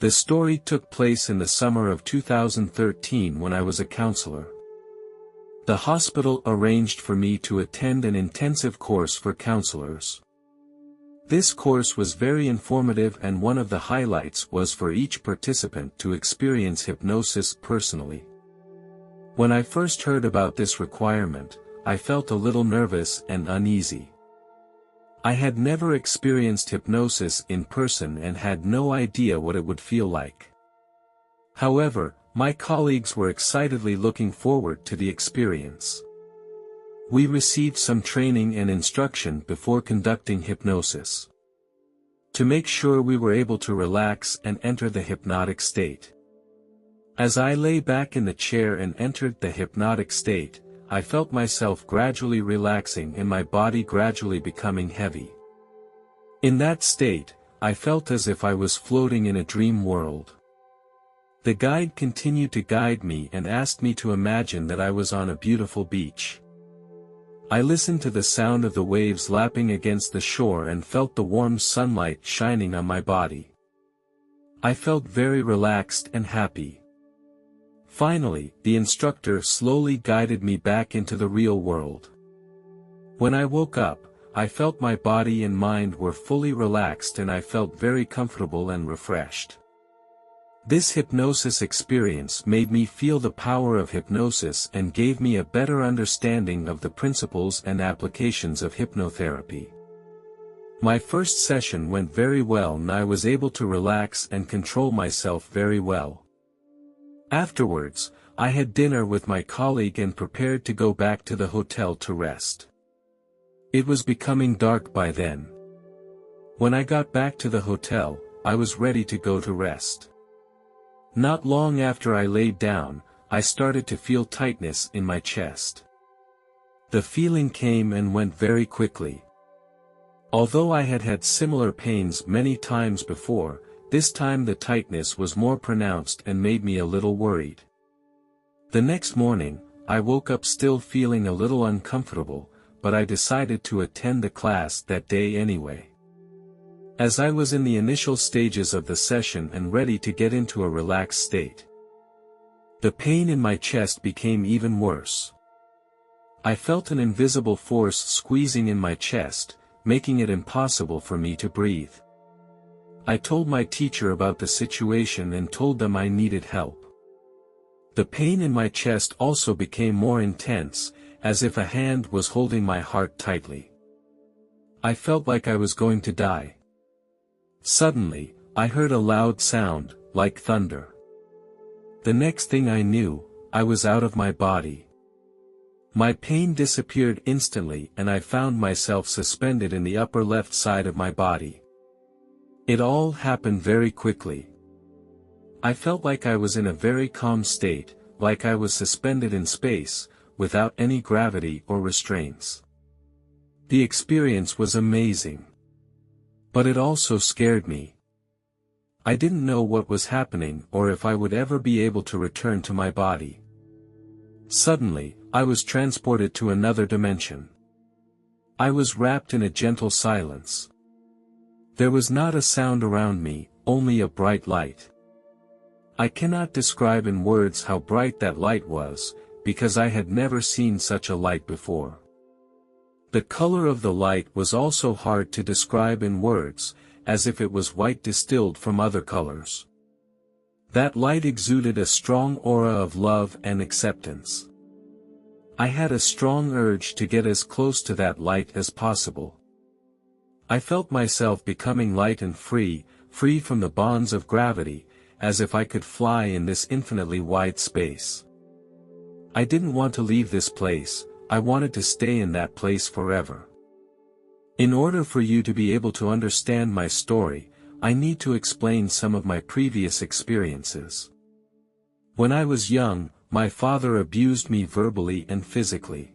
The story took place in the summer of 2013 when I was a counselor. The hospital arranged for me to attend an intensive course for counselors. This course was very informative, and one of the highlights was for each participant to experience hypnosis personally. When I first heard about this requirement, I felt a little nervous and uneasy. I had never experienced hypnosis in person and had no idea what it would feel like. However, my colleagues were excitedly looking forward to the experience. We received some training and instruction before conducting hypnosis, to make sure we were able to relax and enter the hypnotic state. As I lay back in the chair and entered the hypnotic state, I felt myself gradually relaxing and my body gradually becoming heavy. In that state, I felt as if I was floating in a dream world. The guide continued to guide me and asked me to imagine that I was on a beautiful beach. I listened to the sound of the waves lapping against the shore and felt the warm sunlight shining on my body. I felt very relaxed and happy. Finally, the instructor slowly guided me back into the real world. When I woke up, I felt my body and mind were fully relaxed and I felt very comfortable and refreshed. This hypnosis experience made me feel the power of hypnosis and gave me a better understanding of the principles and applications of hypnotherapy. My first session went very well and I was able to relax and control myself very well. Afterwards, I had dinner with my colleague and prepared to go back to the hotel to rest. It was becoming dark by then. When I got back to the hotel, I was ready to go to rest. Not long after I laid down, I started to feel tightness in my chest. The feeling came and went very quickly. Although I had had similar pains many times before, this time the tightness was more pronounced and made me a little worried. The next morning, I woke up still feeling a little uncomfortable, but I decided to attend the class that day anyway. As I was in the initial stages of the session and ready to get into a relaxed state, the pain in my chest became even worse. I felt an invisible force squeezing in my chest, making it impossible for me to breathe. I told my teacher about the situation and told them I needed help. The pain in my chest also became more intense, as if a hand was holding my heart tightly. I felt like I was going to die. Suddenly, I heard a loud sound, like thunder. The next thing I knew, I was out of my body. My pain disappeared instantly and I found myself suspended in the upper left side of my body. It all happened very quickly. I felt like I was in a very calm state, like I was suspended in space, without any gravity or restraints. The experience was amazing. But it also scared me. I didn't know what was happening or if I would ever be able to return to my body. Suddenly, I was transported to another dimension. I was wrapped in a gentle silence. There was not a sound around me, only a bright light. I cannot describe in words how bright that light was, because I had never seen such a light before. The color of the light was also hard to describe in words, as if it was white distilled from other colors. That light exuded a strong aura of love and acceptance. I had a strong urge to get as close to that light as possible. I felt myself becoming light and free from the bonds of gravity, as if I could fly in this infinitely wide space. I didn't want to leave this place, I wanted to stay in that place forever. In order for you to be able to understand my story, I need to explain some of my previous experiences. When I was young, my father abused me verbally and physically.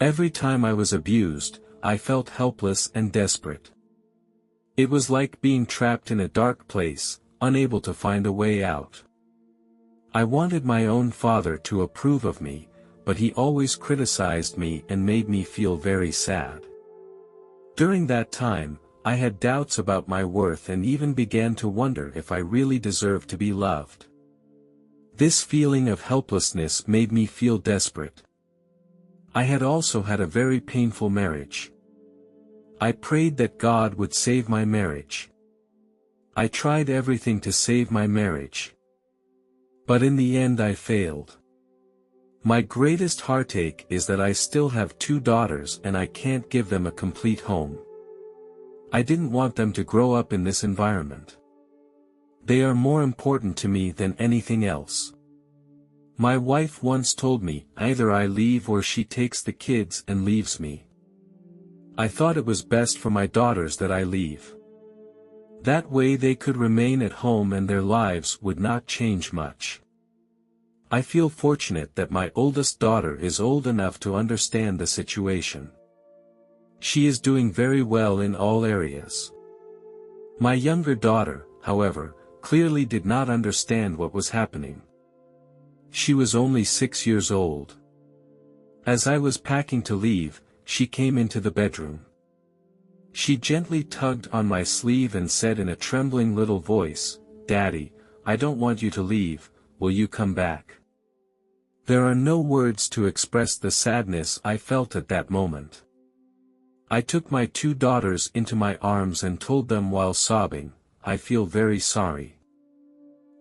Every time I was abused, I felt helpless and desperate. It was like being trapped in a dark place, unable to find a way out. I wanted my own father to approve of me, but he always criticized me and made me feel very sad. During that time, I had doubts about my worth and even began to wonder if I really deserved to be loved. This feeling of helplessness made me feel desperate. I had also had a very painful marriage. I prayed that God would save my marriage. I tried everything to save my marriage. But in the end I failed. My greatest heartache is that I still have 2 daughters and I can't give them a complete home. I didn't want them to grow up in this environment. They are more important to me than anything else. My wife once told me, either I leave or she takes the kids and leaves me. I thought it was best for my daughters that I leave. That way they could remain at home and their lives would not change much. I feel fortunate that my oldest daughter is old enough to understand the situation. She is doing very well in all areas. My younger daughter, however, clearly did not understand what was happening. She was only 6 years old. As I was packing to leave, she came into the bedroom. She gently tugged on my sleeve and said in a trembling little voice, "Daddy, I don't want you to leave, will you come back?" There are no words to express the sadness I felt at that moment. I took my 2 daughters into my arms and told them while sobbing, "I feel very sorry."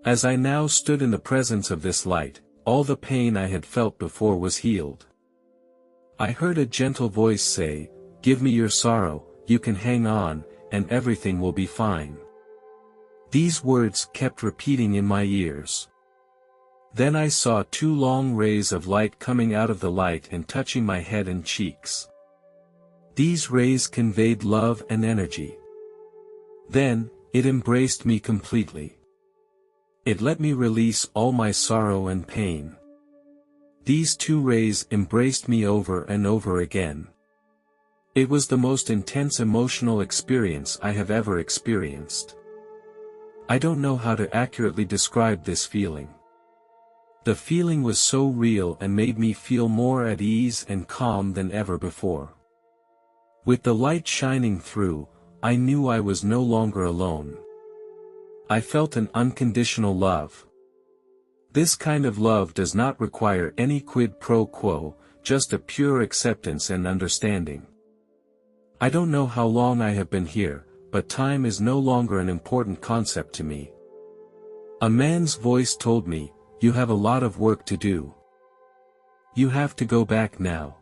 As I now stood in the presence of this light, all the pain I had felt before was healed. I heard a gentle voice say, "Give me your sorrow, you can hang on, and everything will be fine." These words kept repeating in my ears. Then I saw 2 long rays of light coming out of the light and touching my head and cheeks. These rays conveyed love and energy. Then, it embraced me completely. It let me release all my sorrow and pain. These 2 rays embraced me over and over again. It was the most intense emotional experience I have ever experienced. I don't know how to accurately describe this feeling. The feeling was so real and made me feel more at ease and calm than ever before. With the light shining through, I knew I was no longer alone. I felt an unconditional love. This kind of love does not require any quid pro quo, just a pure acceptance and understanding. I don't know how long I have been here, but time is no longer an important concept to me. A man's voice told me, "You have a lot of work to do. You have to go back now."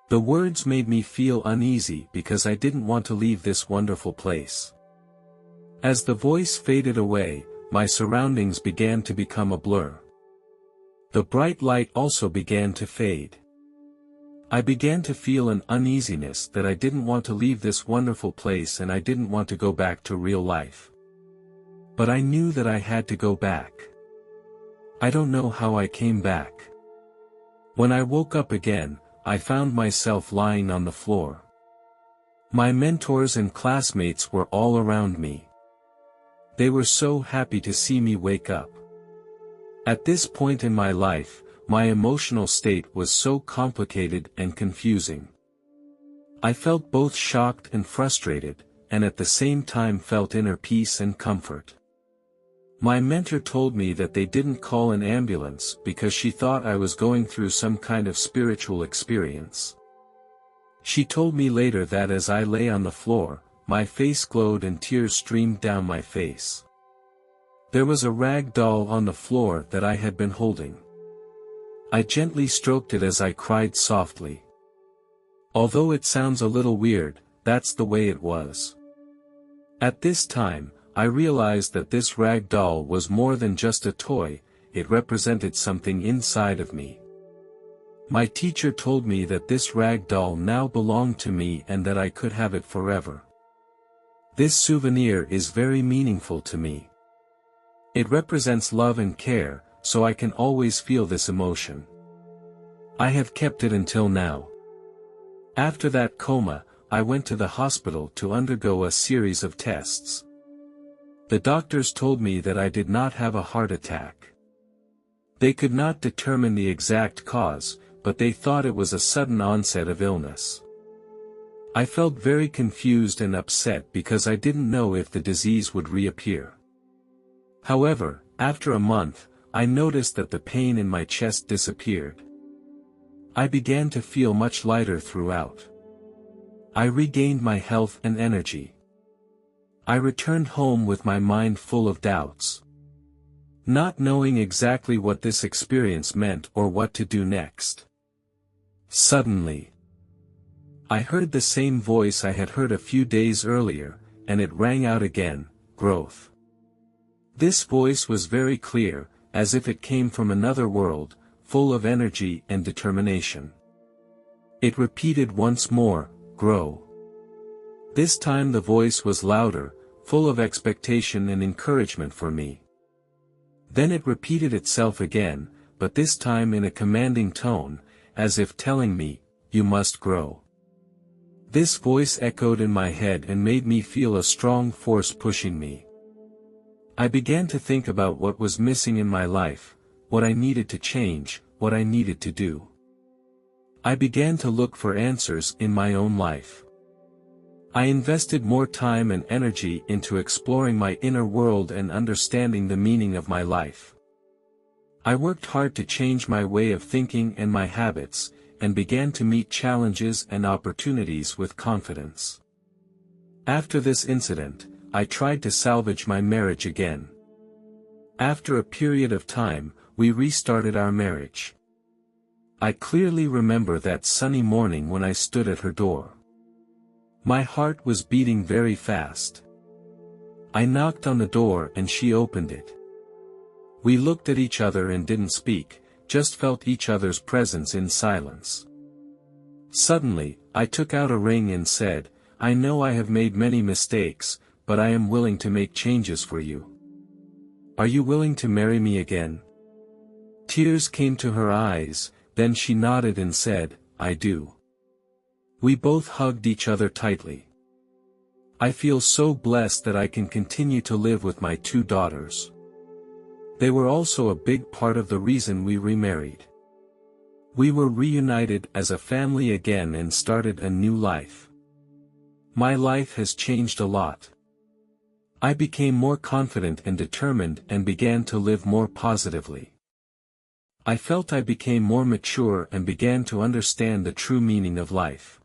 The words made me feel uneasy because I didn't want to leave this wonderful place. As the voice faded away, my surroundings began to become a blur. The bright light also began to fade. I began to feel an uneasiness that I didn't want to leave this wonderful place and I didn't want to go back to real life. But I knew that I had to go back. I don't know how I came back. When I woke up again, I found myself lying on the floor. My mentors and classmates were all around me. They were so happy to see me wake up. At this point in my life, my emotional state was so complicated and confusing. I felt both shocked and frustrated, and at the same time felt inner peace and comfort. My mentor told me that they didn't call an ambulance because she thought I was going through some kind of spiritual experience. She told me later that as I lay on the floor, my face glowed and tears streamed down my face. There was a rag doll on the floor that I had been holding. I gently stroked it as I cried softly. Although it sounds a little weird, that's the way it was. At this time, I realized that this rag doll was more than just a toy, it represented something inside of me. My teacher told me that this rag doll now belonged to me and that I could have it forever. This souvenir is very meaningful to me. It represents love and care, so I can always feel this emotion. I have kept it until now. After that coma, I went to the hospital to undergo a series of tests. The doctors told me that I did not have a heart attack. They could not determine the exact cause, but they thought it was a sudden onset of illness. I felt very confused and upset because I didn't know if the disease would reappear. However, after a month, I noticed that the pain in my chest disappeared. I began to feel much lighter throughout. I regained my health and energy. I returned home with my mind full of doubts, not knowing exactly what this experience meant or what to do next. Suddenly, I heard the same voice I had heard a few days earlier, and it rang out again, growth. This voice was very clear, as if it came from another world, full of energy and determination. It repeated once more, grow. This time the voice was louder, full of expectation and encouragement for me. Then it repeated itself again, but this time in a commanding tone, as if telling me, you must grow. This voice echoed in my head and made me feel a strong force pushing me. I began to think about what was missing in my life, what I needed to change, what I needed to do. I began to look for answers in my own life. I invested more time and energy into exploring my inner world and understanding the meaning of my life. I worked hard to change my way of thinking and my habits, and began to meet challenges and opportunities with confidence. After this incident, I tried to salvage my marriage again. After a period of time, we restarted our marriage. I clearly remember that sunny morning when I stood at her door. My heart was beating very fast. I knocked on the door and she opened it. We looked at each other and didn't speak, just felt each other's presence in silence. Suddenly, I took out a ring and said, I know I have made many mistakes, but I am willing to make changes for you. Are you willing to marry me again? Tears came to her eyes, then she nodded and said, I do. We both hugged each other tightly. I feel so blessed that I can continue to live with my 2 daughters. They were also a big part of the reason we remarried. We were reunited as a family again and started a new life. My life has changed a lot. I became more confident and determined and began to live more positively. I felt I became more mature and began to understand the true meaning of life.